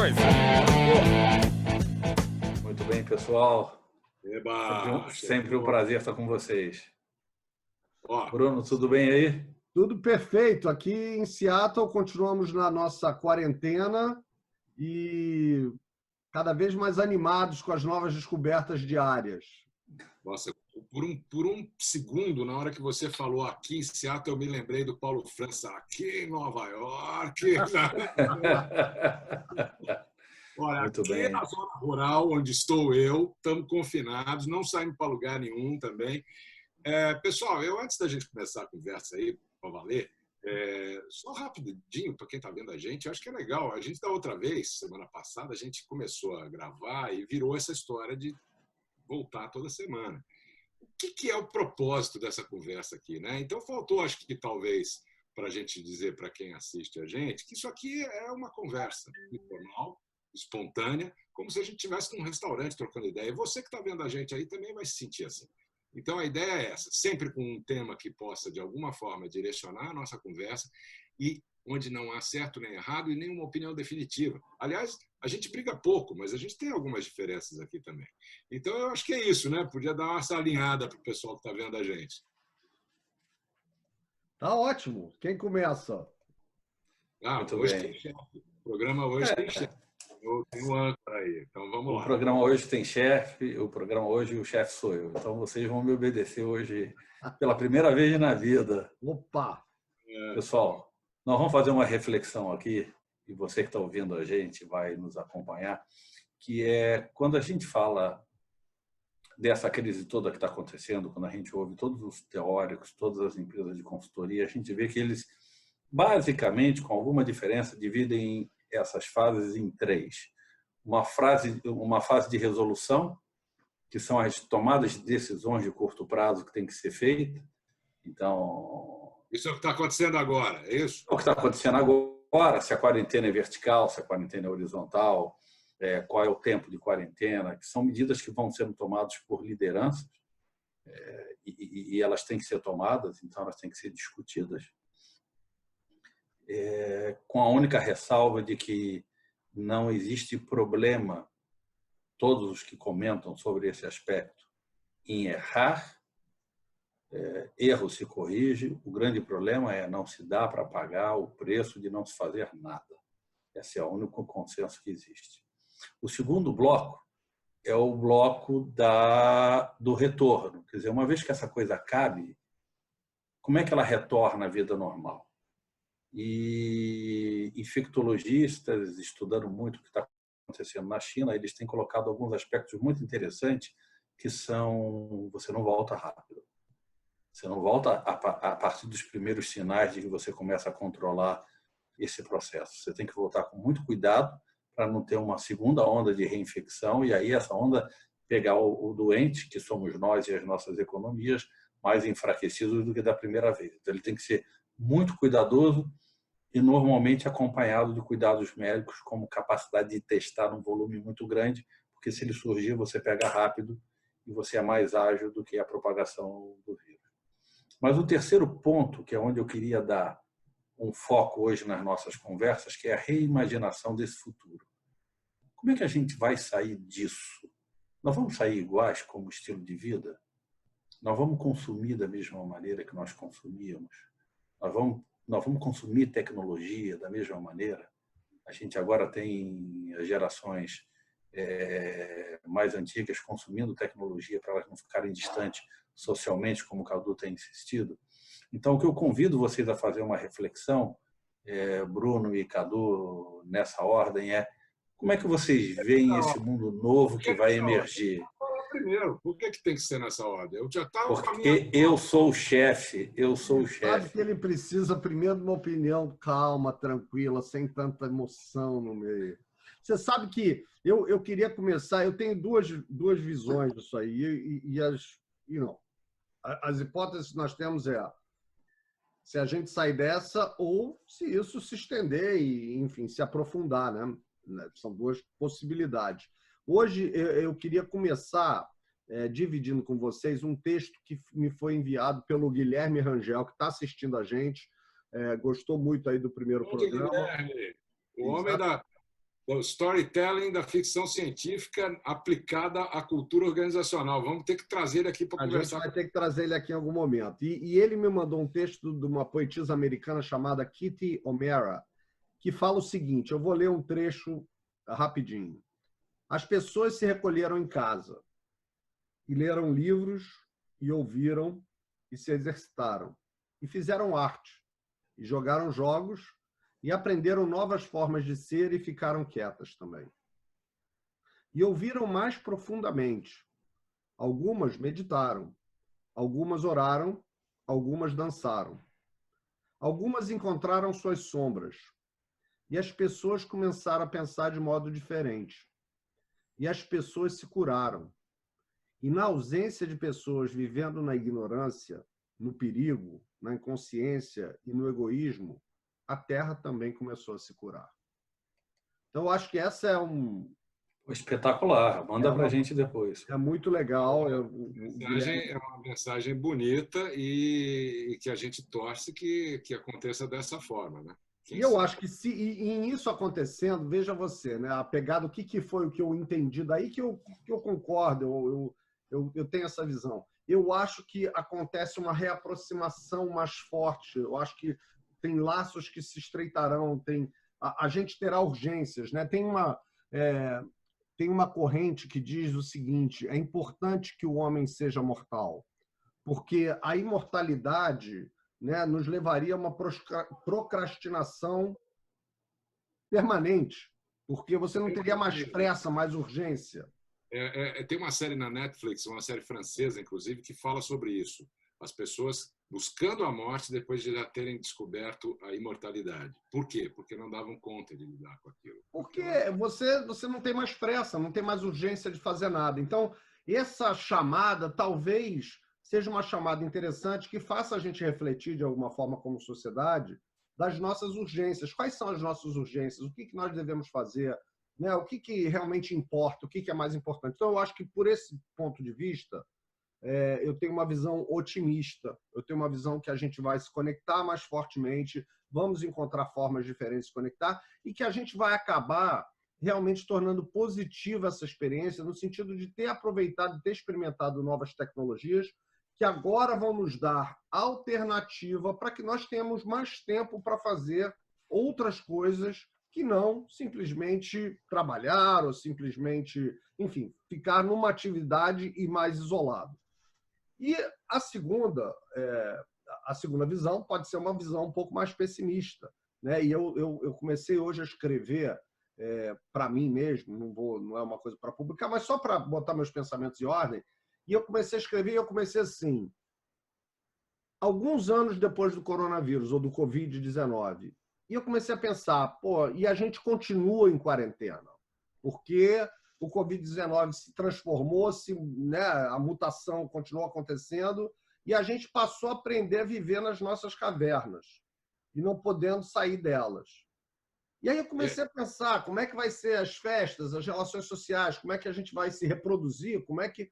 coisa. Muito bem, pessoal. Eba, Sempre um prazer estar com vocês. Ó, Bruno, tudo bem aí? Tudo perfeito. Aqui em Seattle, continuamos na nossa quarentena e cada vez mais animados com as novas descobertas diárias. nossa, por um segundo, na hora que você falou aqui em Seattle, eu me lembrei do Paulo França, aqui em Nova York. Olha, Muito aqui bem. na zona rural, onde estou eu, estamos confinados, não saímos para lugar nenhum também. Pessoal, antes da gente começar a conversa aí, para valer, só rapidinho, para quem está vendo a gente, eu acho que é legal. A gente, da outra vez, semana passada, a gente começou a gravar e virou essa história de voltar toda semana. O que é o propósito dessa conversa aqui, né? Então, faltou, acho que talvez, para a gente dizer para quem assiste a gente, que isso aqui é uma conversa informal, espontânea, como se a gente estivesse num restaurante trocando ideia. E você que está vendo a gente aí também vai se sentir assim. Então, a ideia é essa, sempre com um tema que possa, de alguma forma, direcionar a nossa conversa e onde não há certo nem errado e nenhuma opinião definitiva. Aliás, a gente briga pouco, mas a gente tem algumas diferenças aqui também. Então, eu acho que é isso, né? Podia dar uma salinhada para o pessoal que está vendo a gente. Tá ótimo. Quem começa? Muito Hoje bem. tem chefe. O programa hoje tem chefe. Eu tenho um âncora aí, então vamos lá. O programa hoje tem chefe, o programa hoje o chefe sou eu. Então vocês vão me obedecer hoje pela primeira vez na vida. Opa! Pessoal, nós vamos fazer uma reflexão aqui, e você que está ouvindo a gente vai nos acompanhar, que é quando a gente fala dessa crise toda que está acontecendo, quando a gente ouve todos os teóricos, todas as empresas de consultoria, a gente vê que eles, basicamente, com alguma diferença, dividem essas fases em três. Uma fase de resolução, que são as tomadas de decisões de curto prazo que tem que ser feita. Então, isso é o que está acontecendo agora, é isso? o que está acontecendo agora, se a quarentena é vertical, se a quarentena é horizontal, qual é o tempo de quarentena, que são medidas que vão sendo tomadas por lideranças e elas têm que ser tomadas, então elas têm que ser discutidas, com a única ressalva de que não existe problema, todos os que comentam sobre esse aspecto, em errar. Erro se corrige, o grande problema é não se dá para pagar o preço de não se fazer nada. Esse é o único consenso que existe. O segundo bloco é o bloco do retorno. Quer dizer, uma vez que essa coisa acabe, como é que ela retorna à vida normal? E infectologistas, estudando muito o que está acontecendo na China, eles têm colocado alguns aspectos muito interessantes, que são: você não volta rápido. Você não volta a partir dos primeiros sinais de que você começa a controlar esse processo. Você tem que voltar com muito cuidado para não ter uma segunda onda de reinfecção e aí essa onda pegar o doente, que somos nós e as nossas economias, mais enfraquecidos do que da primeira vez. Então, ele tem que ser muito cuidadoso e normalmente acompanhado de cuidados médicos, como capacidade de testar num volume muito grande, porque se ele surgir, você pega rápido e você é mais ágil do que a propagação do vírus. Mas o terceiro ponto, que é onde eu queria dar um foco hoje nas nossas conversas, que é a reimaginação desse futuro. Como é que a gente vai sair disso? Nós vamos sair iguais como estilo de vida? Nós vamos consumir da mesma maneira que nós consumíamos? Nós vamos consumir tecnologia da mesma maneira? A gente agora tem as gerações mais antigas consumindo tecnologia para elas não ficarem distantes socialmente, como o Cadu tem insistido. Então, o que eu convido vocês a fazer uma reflexão, Bruno e Cadu, nessa ordem, como é que vocês veem esse mundo novo que vai emergir? Primeiro, por que tem que ser nessa ordem? Eu já estava Porque eu sou o chefe, Sabe que ele precisa primeiro de uma opinião calma, tranquila, sem tanta emoção no meio. Você sabe que eu queria começar, eu tenho duas visões disso aí, as hipóteses que nós temos se a gente sair dessa ou se isso se estender e, enfim, se aprofundar, né? São duas possibilidades. Hoje eu queria começar dividindo com vocês um texto que me foi enviado pelo Guilherme Rangel, que está assistindo a gente, gostou muito aí do primeiro programa. Guilherme, o homem da O storytelling da ficção científica aplicada à cultura organizacional. Vamos ter que trazer ele aqui para conversar. A gente vai ter que trazer ele aqui em algum momento. E ele me mandou um texto de uma poetisa americana chamada Kitty O'Meara, que fala o seguinte, eu vou ler um trecho rapidinho. As pessoas se recolheram em casa e leram livros e ouviram e se exercitaram e fizeram arte e jogaram jogos e aprenderam novas formas de ser e ficaram quietas também. E ouviram mais profundamente. Algumas meditaram, algumas oraram, algumas dançaram. Algumas encontraram suas sombras. E as pessoas começaram a pensar de modo diferente. E as pessoas se curaram. E na ausência de pessoas vivendo na ignorância, no perigo, na inconsciência e no egoísmo, a Terra também começou a se curar. Então, eu acho que essa é espetacular. Manda para a gente depois. É muito legal. É uma mensagem bonita e que a gente torce que aconteça dessa forma, né? E eu acho que se em isso acontecendo, veja você, né? A pegada, o que foi o que eu entendi daí que eu concordo, eu tenho essa visão. Eu acho que acontece uma reaproximação mais forte. Eu acho que tem laços que se estreitarão, a gente terá urgências, né? Tem uma corrente que diz o seguinte, é importante que o homem seja mortal, porque a imortalidade, né, nos levaria a uma procrastinação permanente, porque você não teria mais pressa, mais urgência. Tem uma série na Netflix, uma série francesa, inclusive, que fala sobre isso. As pessoas buscando a morte depois de já terem descoberto a imortalidade. Por quê? Porque não davam conta de lidar com aquilo. Porque você não tem mais pressa, não tem mais urgência de fazer nada. Então, essa chamada talvez seja uma chamada interessante que faça a gente refletir de alguma forma como sociedade das nossas urgências. Quais são as nossas urgências? O que nós devemos fazer? Né? O que realmente importa? O que é mais importante? Então, eu acho que, por esse ponto de vista, eu tenho uma visão otimista. Eu tenho uma visão que a gente vai se conectar mais fortemente, vamos encontrar formas diferentes de se conectar e que a gente vai acabar realmente tornando positiva essa experiência no sentido de ter aproveitado, ter experimentado novas tecnologias que agora vão nos dar alternativa para que nós tenhamos mais tempo para fazer outras coisas que não simplesmente trabalhar ou simplesmente, enfim, ficar numa atividade e mais isolado. E a segunda visão pode ser uma visão um pouco mais pessimista, né? E eu comecei hoje a escrever para mim mesmo, não é uma coisa para publicar, mas só para botar meus pensamentos em ordem. E eu comecei a escrever e eu comecei assim, alguns anos depois do coronavírus ou do Covid-19, e eu comecei a pensar, e a gente continua em quarentena, porque o Covid-19 se transformou, né, a mutação continuou acontecendo e a gente passou a aprender a viver nas nossas cavernas e não podendo sair delas. E aí eu comecei a pensar como é que vai ser as festas, as relações sociais, como é que a gente vai se reproduzir, como é que...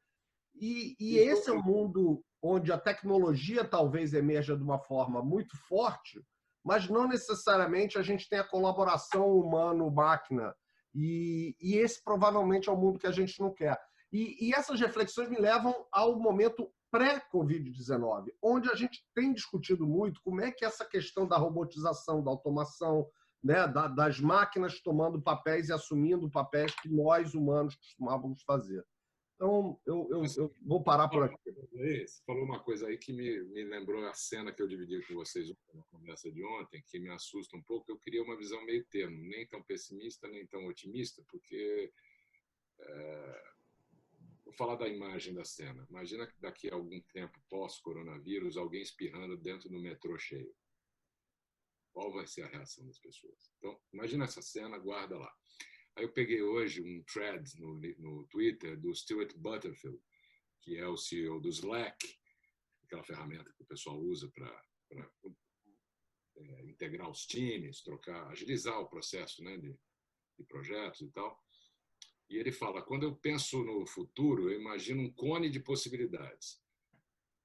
E esse é um mundo onde a tecnologia talvez emerja de uma forma muito forte, mas não necessariamente a gente tem a colaboração humano-máquina. E esse provavelmente é o mundo que a gente não quer. E essas reflexões me levam ao momento pré-Covid-19, onde a gente tem discutido muito como é que essa questão da robotização, da automação, né, das máquinas tomando papéis e assumindo papéis que nós, humanos, costumávamos fazer. Então, eu vou parar por aqui. Você falou uma coisa aí que me lembrou a cena que eu dividi com vocês na conversa de ontem, que me assusta um pouco. Eu queria uma visão meio termo, nem tão pessimista, nem tão otimista, porque... Vou falar da imagem da cena. Imagina que daqui a algum tempo, pós-coronavírus, alguém espirrando dentro do metrô cheio. Qual vai ser a reação das pessoas? Então, imagina essa cena, guarda lá. Aí eu peguei hoje um thread no Twitter do Stuart Butterfield, que é o CEO do Slack, aquela ferramenta que o pessoal usa para integrar os times, agilizar o processo, né, de projetos e tal. E ele fala, quando eu penso no futuro, eu imagino um cone de possibilidades.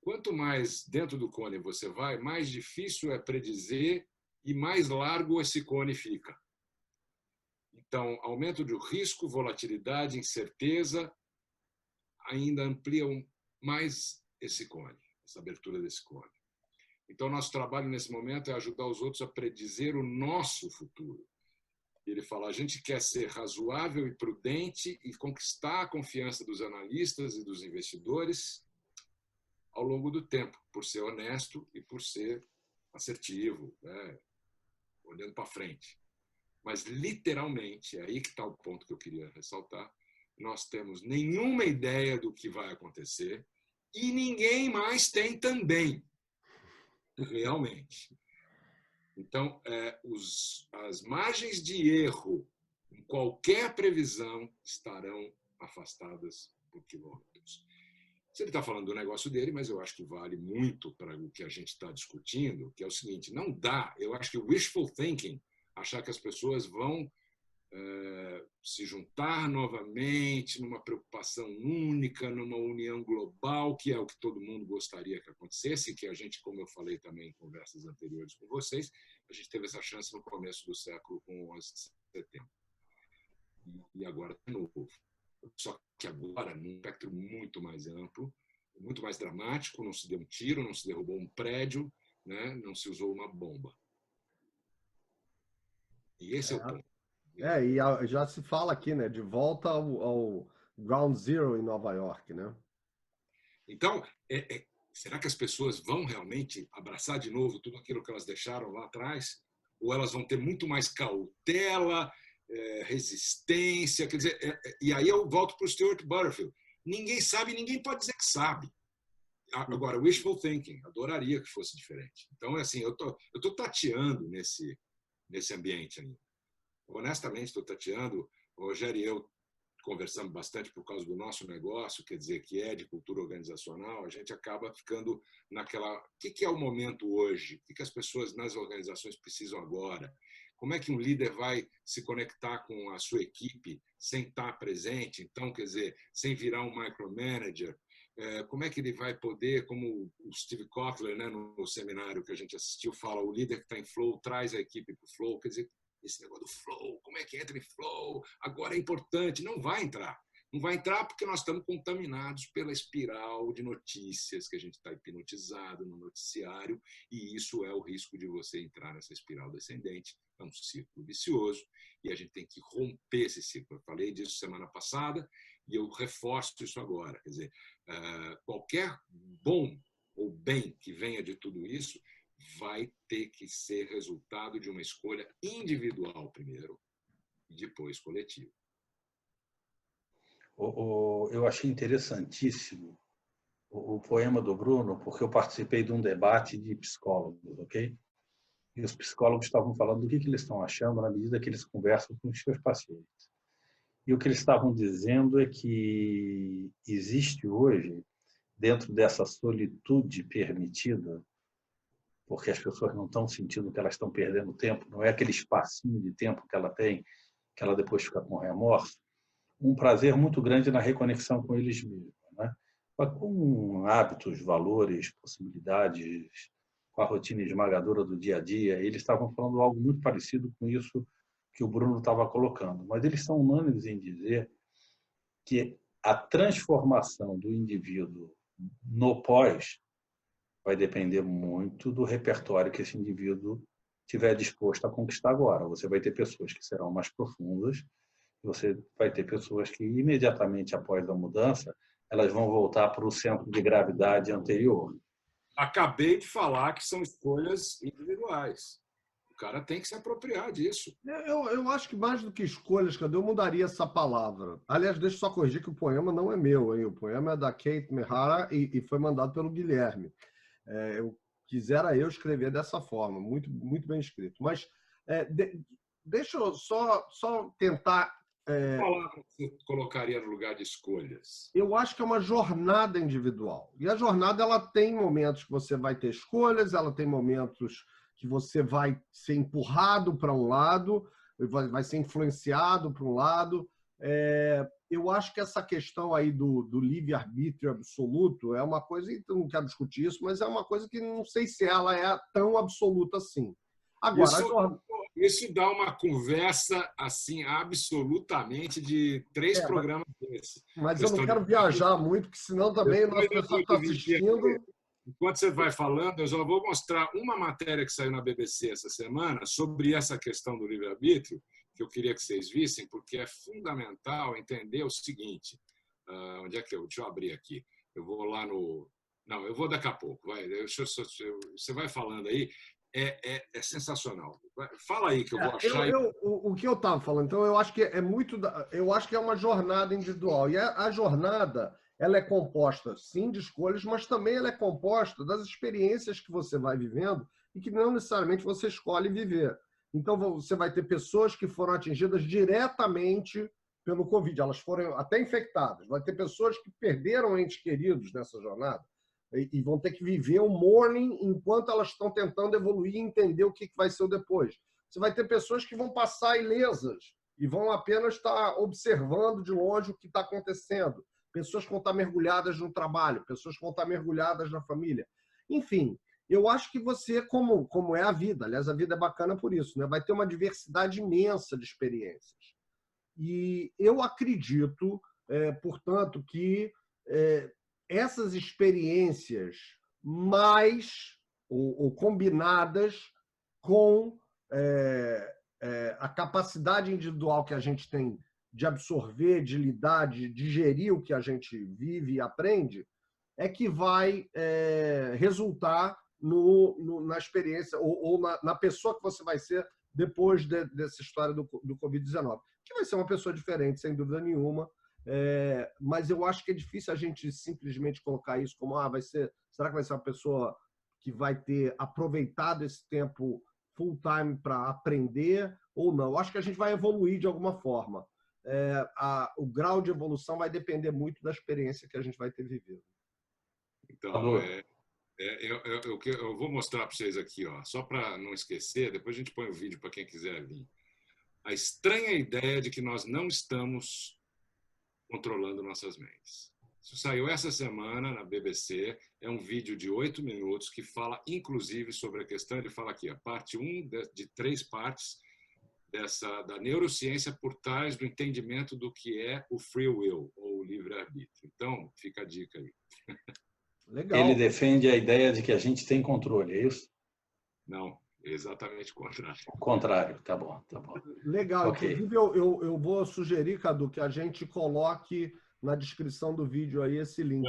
Quanto mais dentro do cone você vai, mais difícil é predizer e mais largo esse cone fica. Então, aumento do risco, volatilidade, incerteza ainda ampliam mais esse cone, essa abertura desse cone. Então, nosso trabalho nesse momento é ajudar os outros a predizer o nosso futuro. Ele fala, a gente quer ser razoável e prudente e conquistar a confiança dos analistas e dos investidores ao longo do tempo, por ser honesto e por ser assertivo, né? Olhando para frente. Mas, literalmente, é aí que está o ponto que eu queria ressaltar, nós temos nenhuma ideia do que vai acontecer e ninguém mais tem também, realmente. Então, as margens de erro em qualquer previsão estarão afastadas por quilômetros. Se ele está falando do negócio dele, mas eu acho que vale muito para o que a gente está discutindo, que é o seguinte, não dá, eu acho que o wishful thinking, achar que as pessoas vão se juntar novamente numa preocupação única, numa união global, que é o que todo mundo gostaria que acontecesse, que a gente, como eu falei também em conversas anteriores com vocês, a gente teve essa chance no começo do século com o 11 de setembro. E agora de novo. Só que agora, num espectro muito mais amplo, muito mais dramático, não se deu um tiro, não se derrubou um prédio, né? Não se usou uma bomba. E esse é o ponto. E já se fala aqui, né, de volta ao Ground Zero em Nova York, né? Então, será que as pessoas vão realmente abraçar de novo tudo aquilo que elas deixaram lá atrás? Ou elas vão ter muito mais cautela, resistência? Quer dizer, e aí eu volto para o Stuart Butterfield. Ninguém sabe, ninguém pode dizer que sabe. Agora, wishful thinking, adoraria que fosse diferente. Então, assim, eu tô tateando nesse ambiente ainda. Honestamente, estou tateando. O Rogério e eu conversamos bastante por causa do nosso negócio, quer dizer, que é de cultura organizacional, a gente acaba ficando naquela... O que é o momento hoje? O que as pessoas nas organizações precisam agora? Como é que um líder vai se conectar com a sua equipe sem estar presente? Então, quer dizer, sem virar um micromanager? Como é que ele vai poder, como o Steve Kotler, né, no seminário que a gente assistiu, fala, o líder que está em flow traz a equipe para o flow, quer dizer, esse negócio do flow, como é que entra em flow? Agora é importante. Não vai entrar. Não vai entrar porque nós estamos contaminados pela espiral de notícias que a gente está hipnotizado no noticiário e isso é o risco de você entrar nessa espiral descendente. É um círculo vicioso e a gente tem que romper esse círculo. Eu falei disso semana passada e eu reforço isso agora. Quer dizer, qualquer bom ou bem que venha de tudo isso vai ter que ser resultado de uma escolha individual primeiro e depois coletiva. Eu achei interessantíssimo o poema do Bruno, porque eu participei de um debate de psicólogos, ok? E os psicólogos estavam falando do que eles estão achando na medida que eles conversam com os seus pacientes. E o que eles estavam dizendo é que existe hoje, dentro dessa solitude permitida, porque as pessoas não estão sentindo que elas estão perdendo tempo, não é aquele espacinho de tempo que ela tem, que ela depois fica com remorso, um prazer muito grande na reconexão com eles mesmos, né? Com hábitos, valores, possibilidades, com a rotina esmagadora do dia a dia. Eles estavam falando algo muito parecido com isso que o Bruno estava colocando, mas eles são unânimes em dizer que a transformação do indivíduo no pós vai depender muito do repertório que esse indivíduo estiver disposto a conquistar agora. Você vai ter pessoas que serão mais profundas, você vai ter pessoas que imediatamente após a mudança, elas vão voltar para o centro de gravidade anterior. Acabei de falar que são escolhas individuais. O cara tem que se apropriar disso. Eu acho que mais do que escolhas, eu mudaria essa palavra. Aliás, deixa eu só corrigir que o poema não é meu, hein? O poema é da Kate Mehara e foi mandado pelo Guilherme. Eu quisera eu escrever dessa forma, muito, muito bem escrito. Mas deixa eu só tentar... Que palavra você colocaria no lugar de escolhas? Eu acho que é uma jornada individual. E a jornada ela tem momentos que você vai ter escolhas, ela tem momentos que você vai ser empurrado para um lado, vai ser influenciado para um lado. Eu acho que essa questão aí do livre-arbítrio absoluto é uma coisa, e eu não quero discutir isso, mas é uma coisa que não sei se ela é tão absoluta assim. Agora, Isso dá uma conversa assim absolutamente de 3 programas desse. Mas eu não quero viajar muito, porque senão também o nosso pessoal está assistindo. Enquanto você vai falando, eu já vou mostrar uma matéria que saiu na BBC essa semana sobre essa questão do livre-arbítrio, que eu queria que vocês vissem, porque é fundamental entender o seguinte. Onde é que deixa eu abrir aqui. Eu vou lá no... Não, eu vou daqui a pouco. Você vai falando aí. É sensacional. Fala aí que eu vou achar. O que eu estava falando, então, eu acho que é muito. Eu acho que é uma jornada individual. E a jornada, ela é composta, sim, de escolhas, mas também ela é composta das experiências que você vai vivendo e que não necessariamente você escolhe viver. Então, você vai ter pessoas que foram atingidas diretamente pelo Covid, elas foram até infectadas. Vai ter pessoas que perderam entes queridos nessa jornada e vão ter que viver o mourning enquanto elas estão tentando evoluir e entender o que vai ser o depois. Você vai ter pessoas que vão passar ilesas e vão apenas estar observando de longe o que está acontecendo. Pessoas que vão estar mergulhadas no trabalho, pessoas que vão estar mergulhadas na família. Enfim, eu acho que você, como é a vida, aliás, a vida é bacana por isso, né? Vai ter uma diversidade imensa de experiências. E eu acredito, portanto, que essas experiências mais ou combinadas com a capacidade individual que a gente tem de absorver, de lidar, de digerir o que a gente vive e aprende, é que vai resultar na experiência ou na pessoa que você vai ser depois dessa história do Covid-19, que vai ser uma pessoa diferente, sem dúvida nenhuma. Mas eu acho que é difícil a gente simplesmente colocar isso como será que vai ser uma pessoa que vai ter aproveitado esse tempo full time para aprender ou não. Eu acho que a gente vai evoluir de alguma forma. O grau de evolução vai depender muito da experiência que a gente vai ter vivido. Então, eu vou mostrar para vocês aqui, só para não esquecer, depois a gente põe o vídeo para quem quiser vir. A estranha ideia de que nós não estamos controlando nossas mentes. Isso saiu essa semana na BBC, é um vídeo de 8 minutos que fala, inclusive, sobre a questão, ele fala aqui, a parte 1 de 3 partes da neurociência por trás do entendimento do que é o free will, ou o livre-arbítrio. Então, fica a dica aí. Legal. Ele defende a ideia de que a gente tem controle, é isso? Não, é exatamente o contrário. O contrário, tá bom, tá bom. Legal. Okay. Inclusive, eu vou sugerir, Cadu, que a gente coloque na descrição do vídeo aí esse link.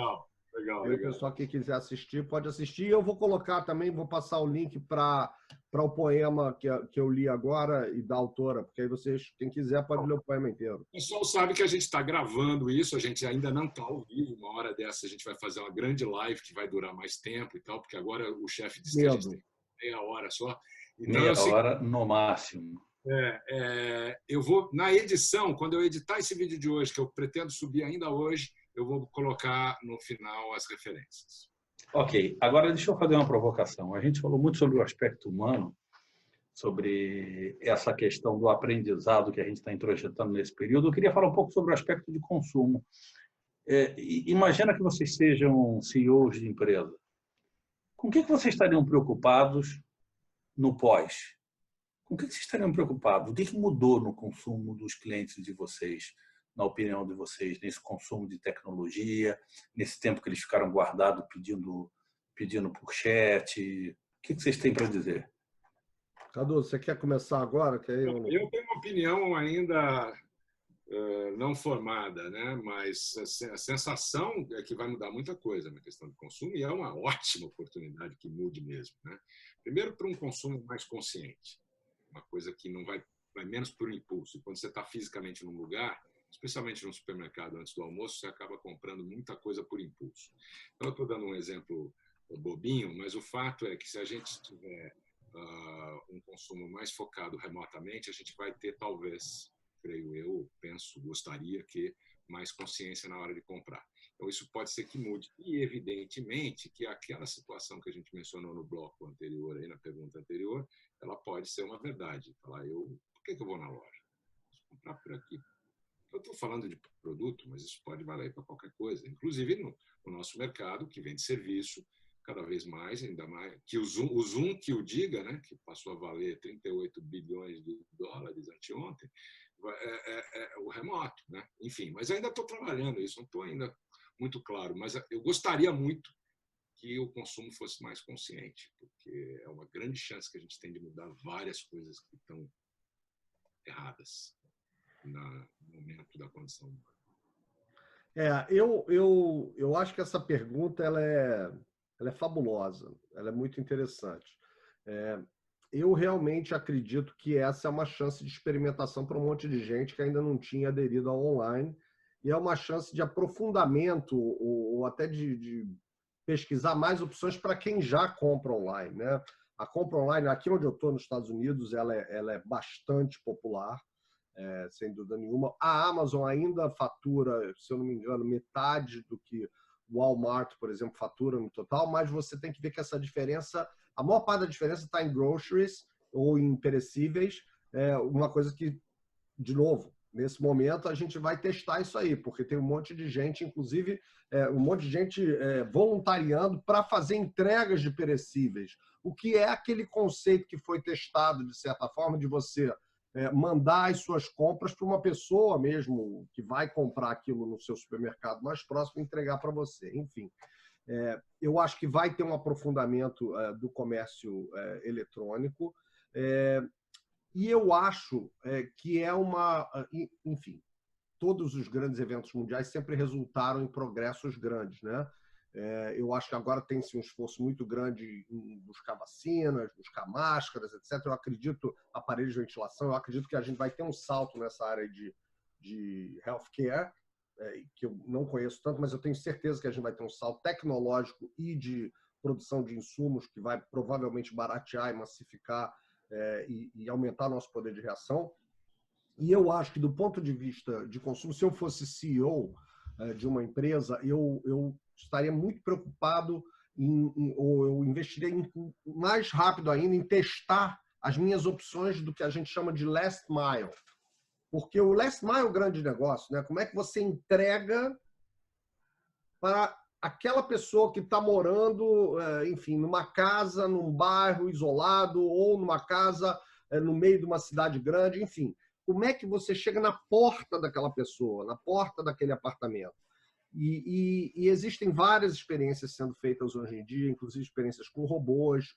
Legal. Aí o pessoal que quiser assistir, pode assistir. Eu vou colocar também, vou passar o link para o poema que eu li agora e da autora, porque aí vocês, quem quiser, pode ler o poema inteiro. O pessoal sabe que a gente está gravando isso, a gente ainda não está ao vivo. Uma hora dessa a gente vai fazer uma grande live que vai durar mais tempo e tal, porque agora o chefe disse que a gente tem meia hora só. Então, meia hora no máximo. Eu vou, na edição, quando eu editar esse vídeo de hoje, que eu pretendo subir ainda hoje, eu vou colocar no final as referências. Ok, agora deixa eu fazer uma provocação. A gente falou muito sobre o aspecto humano, sobre essa questão do aprendizado que a gente está introjetando nesse período. Eu queria falar um pouco sobre o aspecto de consumo. Imagina que vocês sejam CEOs de empresa. Com o que vocês estariam preocupados no pós? Com o que vocês estariam preocupados? O que mudou no consumo dos clientes de vocês, na opinião de vocês, nesse consumo de tecnologia, nesse tempo que eles ficaram guardados pedindo por chat? O que vocês têm para dizer? Cadu, você quer começar agora? Eu tenho uma opinião ainda não formada, né? Mas a sensação é que vai mudar muita coisa na questão do consumo e é uma ótima oportunidade que mude mesmo, né? Primeiro, para um consumo mais consciente, uma coisa que não vai menos por impulso. Quando você está fisicamente num lugar, especialmente no supermercado antes do almoço, você acaba comprando muita coisa por impulso. Então, eu estou dando um exemplo bobinho, mas o fato é que se a gente tiver um consumo mais focado remotamente, a gente vai ter, talvez, creio eu, penso, gostaria que mais consciência na hora de comprar. Então, isso pode ser que mude. E, evidentemente, que aquela situação que a gente mencionou no bloco anterior, aí, na pergunta anterior, ela pode ser uma verdade. Falar, por que eu vou na loja? Vou comprar por aqui. Eu estou falando de produto, mas isso pode valer para qualquer coisa. Inclusive no nosso mercado, que vende serviço, cada vez mais, ainda mais. Que o Zoom que o diga, né, que passou a valer 38 bilhões de dólares anteontem, o remoto, né? Enfim, mas ainda estou trabalhando isso, não estou ainda muito claro, mas eu gostaria muito que o consumo fosse mais consciente, porque é uma grande chance que a gente tem de mudar várias coisas que estão erradas no momento da condição humana. Eu acho que essa pergunta ela é fabulosa, ela é muito interessante. Eu realmente acredito que essa é uma chance de experimentação para um monte de gente que ainda não tinha aderido ao online, e é uma chance de aprofundamento ou até de pesquisar mais opções para quem já compra online, né? A compra online, aqui onde eu estou, nos Estados Unidos, ela é bastante popular, sem dúvida nenhuma. A Amazon ainda fatura, se eu não me engano, metade do que o Walmart, por exemplo, fatura no total, mas você tem que ver que essa diferença, a maior parte da diferença está em groceries ou em perecíveis, uma coisa que, de novo, nesse momento a gente vai testar isso aí, porque tem um monte de gente, inclusive um monte de gente voluntariando para fazer entregas de perecíveis. O que é aquele conceito que foi testado, de certa forma, de você mandar as suas compras para uma pessoa mesmo que vai comprar aquilo no seu supermercado mais próximo e entregar para você. Enfim, eu acho que vai ter um aprofundamento do comércio eletrônico, e eu acho que enfim, todos os grandes eventos mundiais sempre resultaram em progressos grandes, né? Eu acho que agora tem-se um esforço muito grande em buscar vacinas, buscar máscaras, etc. Eu acredito, aparelhos de ventilação, eu acredito que a gente vai ter um salto nessa área de healthcare, que eu não conheço tanto, mas eu tenho certeza que a gente vai ter um salto tecnológico e de produção de insumos que vai provavelmente baratear e massificar e aumentar nosso poder de reação. E eu acho que, do ponto de vista de consumo, se eu fosse CEO de uma empresa, eu estaria muito preocupado ou eu investiria mais rápido ainda em testar as minhas opções do que a gente chama de last mile. Porque o last mile é o grande negócio, né? Como é que você entrega para aquela pessoa que está morando, enfim, numa casa, num bairro isolado ou numa casa no meio de uma cidade grande, enfim. Como é que você chega na porta daquela pessoa, na porta daquele apartamento? E existem várias experiências sendo feitas hoje em dia, inclusive experiências com robôs,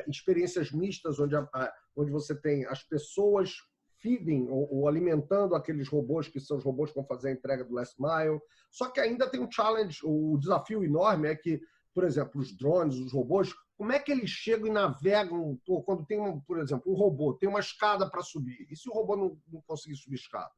experiências mistas, onde você tem as pessoas feeding ou alimentando aqueles robôs que são os robôs que vão fazer a entrega do last mile. Só que ainda tem um challenge, o desafio enorme é que, por exemplo, os drones, os robôs, como é que eles chegam e navegam quando tem, por exemplo, um robô, tem uma escada para subir, e se o robô não conseguir subir escada?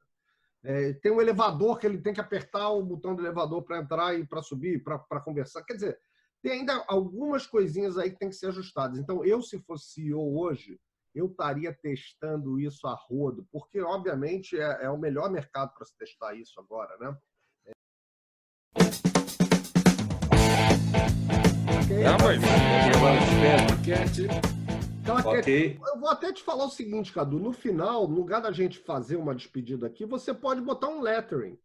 Tem um elevador que ele tem que apertar o botão do elevador para entrar e para subir, para conversar. Quer dizer, tem ainda algumas coisinhas aí que tem que ser ajustadas. Então, eu, se fosse CEO hoje, eu estaria testando isso a rodo, porque, obviamente, é o melhor mercado para se testar isso agora, né? Okay. Eu vou até te falar o seguinte, Cadu. No final, no lugar da gente fazer uma despedida aqui, você pode botar um lettering.